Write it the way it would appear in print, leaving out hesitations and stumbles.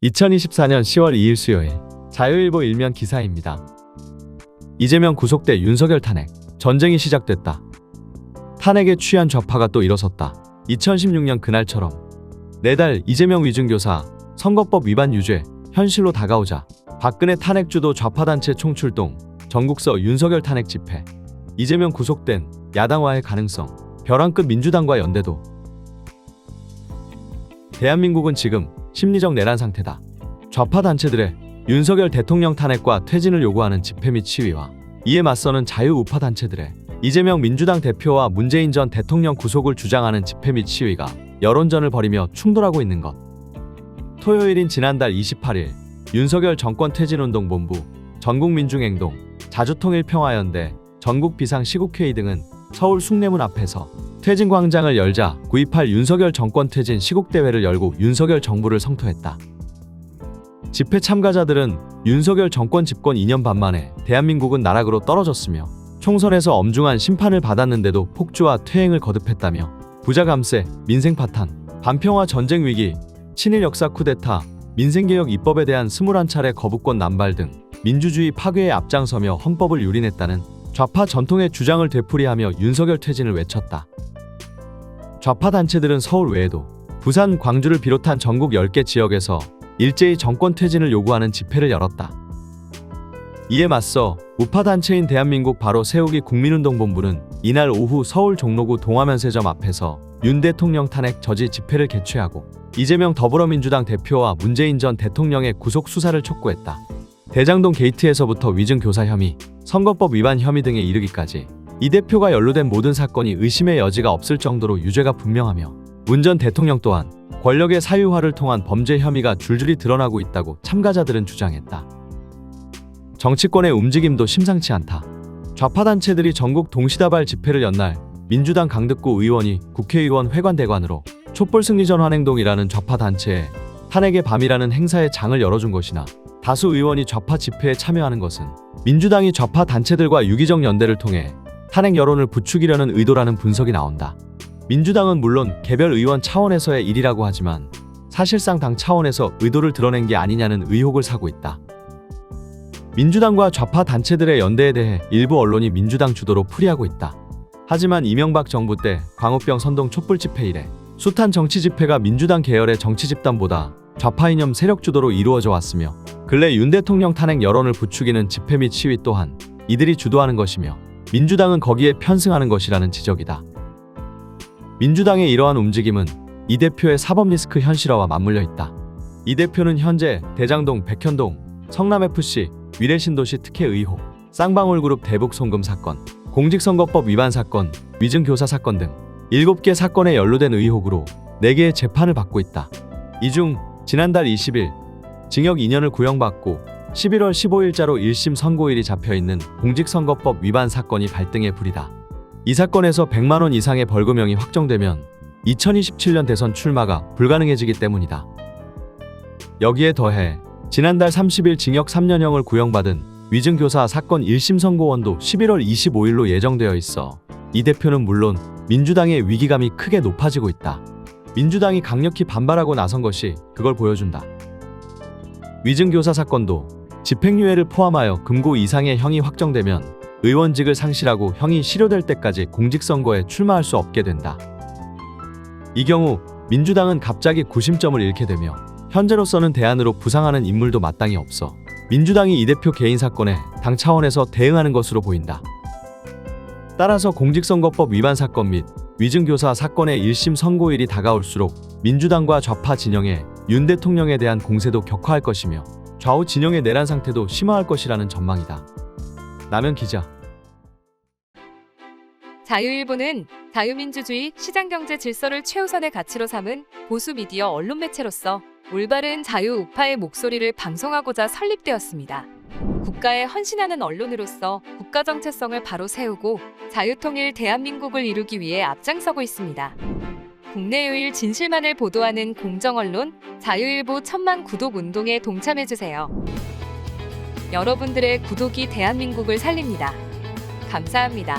2024년 10월 2일 수요일 자유일보 일면 기사입니다. 이재명 구속돼 윤석열 탄핵. 전쟁이 시작됐다. 탄핵에 취한 좌파가 또 일어섰다. 2016년 그날처럼 내달 이재명 위증교사 선거법 위반 유죄 현실로 다가오자 박근혜 탄핵 주도 좌파단체 총출동 전국서 윤석열 탄핵 집회. 이재명 구속된 야당화의 가능성. 벼랑 끝 민주당과 연대도. 대한민국은 지금 심리적 내란 상태다. 좌파 단체들의 윤석열 대통령 탄핵과 퇴진을 요구하는 집회 및 시위와 이에 맞서는 자유우파 단체들의 이재명 민주당 대표와 문재인 전 대통령 구속을 주장하는 집회 및 시위가 여론전을 벌이며 충돌하고 있는 것. 토요일인 지난달 28일 윤석열 정권 퇴진운동본부, 전국민중행동, 자주통일평화연대, 전국비상시국회의 등은 서울 숭례문 앞에서 퇴진광장을 열자 9.28 윤석열 정권 퇴진 시국대회를 열고 윤석열 정부를 성토했다. 집회 참가자들은 윤석열 정권 집권 2년 반 만에 대한민국은 나락으로 떨어졌으며 총선에서 엄중한 심판을 받았는데도 폭주와 퇴행을 거듭했다며 부자 감세, 민생 파탄, 반평화 전쟁 위기, 친일 역사 쿠데타, 민생개혁 입법에 대한 21차례 거부권 남발 등 민주주의 파괴에 앞장서며 헌법을 유린했다는 좌파 전통의 주장을 되풀이하며 윤석열 퇴진을 외쳤다. 좌파 단체들은 서울 외에도 부산, 광주를 비롯한 전국 10개 지역에서 일제히 정권 퇴진을 요구하는 집회를 열었다. 이에 맞서 우파 단체인 대한민국 바로 세우기 국민운동본부는 이날 오후 서울 종로구 동화면세점 앞에서 윤 대통령 탄핵 저지 집회를 개최하고 이재명 더불어민주당 대표와 문재인 전 대통령의 구속 수사를 촉구했다. 대장동 게이트에서부터 위증교사 혐의, 선거법 위반 혐의 등에 이르기까지 이 대표가 연루된 모든 사건이 의심의 여지가 없을 정도로 유죄가 분명하며 문 전 대통령 또한 권력의 사유화를 통한 범죄 혐의가 줄줄이 드러나고 있다고 참가자들은 주장했다. 정치권의 움직임도 심상치 않다. 좌파 단체들이 전국 동시다발 집회를 연 날 민주당 강득구 의원이 국회의원 회관대관으로 촛불 승리전 환행동이라는 좌파 단체에 탄핵의 밤이라는 행사에 장을 열어준 것이나 다수 의원이 좌파 집회에 참여하는 것은 민주당이 좌파 단체들과 유기적 연대를 통해 탄핵 여론을 부추기려는 의도라는 분석이 나온다. 민주당은 물론 개별 의원 차원에서의 일이라고 하지만 사실상 당 차원에서 의도를 드러낸 게 아니냐는 의혹을 사고 있다. 민주당과 좌파 단체들의 연대에 대해 일부 언론이 민주당 주도로 풀이하고 있다. 하지만 이명박 정부 때 광우병 선동 촛불 집회 이래 숱한 정치 집회가 민주당 계열의 정치 집단보다 좌파 이념 세력 주도로 이루어져 왔으며 근래 윤 대통령 탄핵 여론을 부추기는 집회 및 시위 또한 이들이 주도하는 것이며 민주당은 거기에 편승하는 것이라는 지적이다. 민주당의 이러한 움직임은 이 대표의 사법 리스크 현실화와 맞물려 있다. 이 대표는 현재 대장동, 백현동, 성남FC, 위례신도시 특혜 의혹, 쌍방울그룹 대북 송금 사건, 공직선거법 위반 사건, 위증교사 사건 등 7개 사건에 연루된 의혹으로 4개의 재판을 받고 있다. 이 중 지난달 20일 징역 2년을 구형받고 11월 15일자로 1심 선고일이 잡혀있는 공직선거법 위반 사건이 발등에 불이다. 이 사건에서 100만 원 이상의 벌금형이 확정되면 2027년 대선 출마가 불가능해지기 때문이다. 여기에 더해 지난달 30일 징역 3년형을 구형받은 위증교사 사건 1심 선고원도 11월 25일로 예정되어 있어 이 대표는 물론 민주당의 위기감이 크게 높아지고 있다. 민주당이 강력히 반발하고 나선 것이 그걸 보여준다. 위증교사 사건도 집행유예를 포함하여 금고 이상의 형이 확정되면 의원직을 상실하고 형이 실효될 때까지 공직선거에 출마할 수 없게 된다. 이 경우 민주당은 갑자기 구심점을 잃게 되며 현재로서는 대안으로 부상하는 인물도 마땅히 없어 민주당이 이 대표 개인 사건에 당 차원에서 대응하는 것으로 보인다. 따라서 공직선거법 위반 사건 및 위증교사 사건의 1심 선고일이 다가올수록 민주당과 좌파 진영의 윤 대통령에 대한 공세도 격화할 것이며 좌우 진영의 내란 상태도 심화할 것이라는 전망이다. 남현 기자. 자유일보는 자유민주주의, 시장경제 질서를 최우선의 가치로 삼은 보수 미디어 언론 매체로서 올바른 자유우파의 목소리를 방송하고자 설립되었습니다. 국가에 헌신하는 언론으로서 국가 정체성을 바로 세우고 자유통일 대한민국을 이루기 위해 앞장서고 있습니다. 국내 유일 진실만을 보도하는 공정언론 자유일보 1000만 구독 운동에 동참해주세요. 여러분들의 구독이 대한민국을 살립니다. 감사합니다.